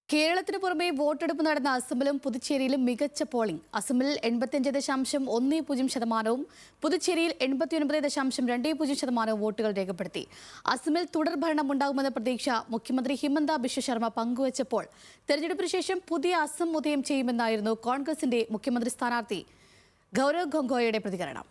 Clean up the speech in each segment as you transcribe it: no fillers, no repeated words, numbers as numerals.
കേരളത്തിന് പുറമെ വോട്ടെടുപ്പ് നടന്ന അസമിലും പുതുച്ചേരിയിലും മികച്ച പോളിംഗ്. അസമിൽ 85.10%, പുതുച്ചേരിയിൽ 89.20% വോട്ടുകൾ രേഖപ്പെടുത്തി. അസമിൽ തുടർഭരണം ഉണ്ടാകുമെന്ന പ്രതീക്ഷ മുഖ്യമന്ത്രി ഹിമന്ത ബിശ്വ ശർമ്മ പങ്കുവച്ചപ്പോൾ തെരഞ്ഞെടുപ്പിന് ശേഷം പുതിയ അസം ഉദയം ചെയ്യുമെന്നായിരുന്നു കോൺഗ്രസിന്റെ മുഖ്യമന്ത്രി സ്ഥാനാർത്ഥി ഗൗരവ് ഗൊഗോയുടെ പ്രതികരണം.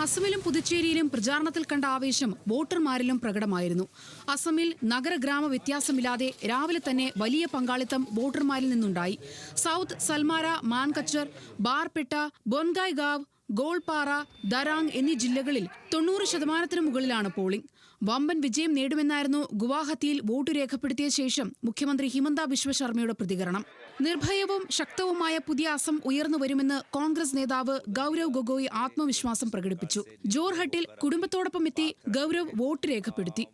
അസമിലും പുതുച്ചേരിയിലും പ്രചാരണത്തിൽ കണ്ട ആവേശം വോട്ടർമാരിലും പ്രകടമായിരുന്നു. അസമിൽ നഗര-ഗ്രാമ വ്യത്യാസമില്ലാതെ രാവിലെ തന്നെ വലിയ പങ്കാളിത്തം വോട്ടർമാരിൽ നിന്നുണ്ടായി. സൗത്ത് സൽമാര, മാൻകച്ചർ, ബാർപെട്ട, ബൊൻഗായ്ഗാവ്, ഗോൾപാറ, ദരാങ് എന്നീ ജില്ലകളിൽ 90% മുകളിലാണ് പോളിംഗ്. വമ്പൻ വിജയം നേടുമെന്നായിരുന്നു ഗുവാഹത്തിയിൽ വോട്ട് രേഖപ്പെടുത്തിയ ശേഷം മുഖ്യമന്ത്രി ഹിമന്ത ബിശ്വ ശർമ്മയുടെ പ്രതികരണം. നിർഭയവും ശക്തവുമായ പുതിയ അസം ഉയർന്നു വരുമെന്ന് കോൺഗ്രസ് നേതാവ് ഗൗരവ് ഗൊഗോയ് ആത്മവിശ്വാസം പ്രകടിപ്പിച്ചു. ജോർഹട്ടിൽ കുടുംബത്തോടൊപ്പം എത്തി ഗൗരവ് വോട്ട് രേഖപ്പെടുത്തി.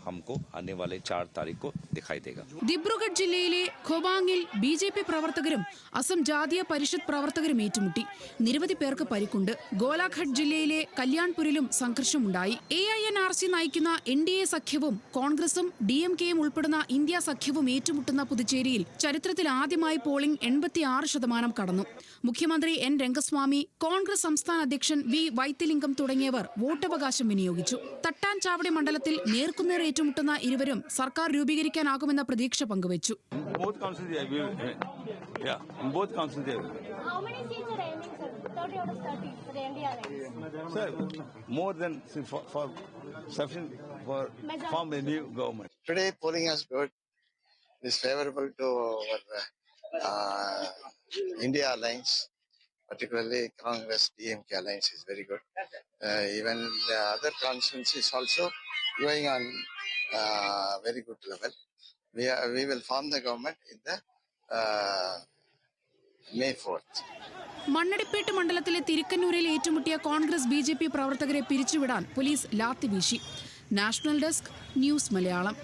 हमको आने वाले 4 तारीख को दिखाई देगा. ദിബ്രുഗഡ് ജില്ലയിലെ ഖോബാങ്ങിൽ ബിജെപി പ്രവർത്തകരും അസം ജാതീയ പരിഷത്ത് പ്രവർത്തകരും ഏറ്റുമുട്ടി. നിരവധി പേർക്ക് പരിക്കുണ്ട്. ഗോലാഘട്ട് ജില്ലയിലെ കല്യാൺപുരിലും സംഘർഷമുണ്ടായി. AINRC നയിക്കുന്ന NDA സഖ്യവും കോൺഗ്രസും DMKയും ഉൾപ്പെടുന്ന ഇന്ത്യ സഖ്യവും ഏറ്റുമുട്ടുന്ന പുതുച്ചേരിയിൽ ചരിത്രത്തിൽ ആദ്യമായി പോളിംഗ് 86% കടന്നു. മുഖ്യമന്ത്രി N രംഗസ്വാമി, കോൺഗ്രസ് സംസ്ഥാന അധ്യക്ഷൻ V വൈത്തിലിംഗം തുടങ്ങിയവർ വോട്ടവകാശം വിനിയോഗിച്ചു. തട്ടാൻചാവടി മണ്ഡലത്തിൽ നേർക്കുനേർ ഏറ്റുമുട്ടുന്ന ഇരുവരും സർക്കാർ രൂപീകരിക്കാനാകുമെന്ന പ്രതീക്ഷ പങ്കുവച്ചു. Today polling is good. It is favorable to our India alliance, particularly Congress DMK alliance is very good. Even the other constituencies also going on very good level. We will form the government in the May 4th. മണ്ണടിപ്പേട്ട് മണ്ഡലത്തിലെ തിരുക്കന്നൂരിൽ ഏറ്റുമുട്ടിയ Congress BJP പ്രവർത്തകരെ പിരിച്ചുവിടാൻ police lathi വീശി. National desk, news Malayalam.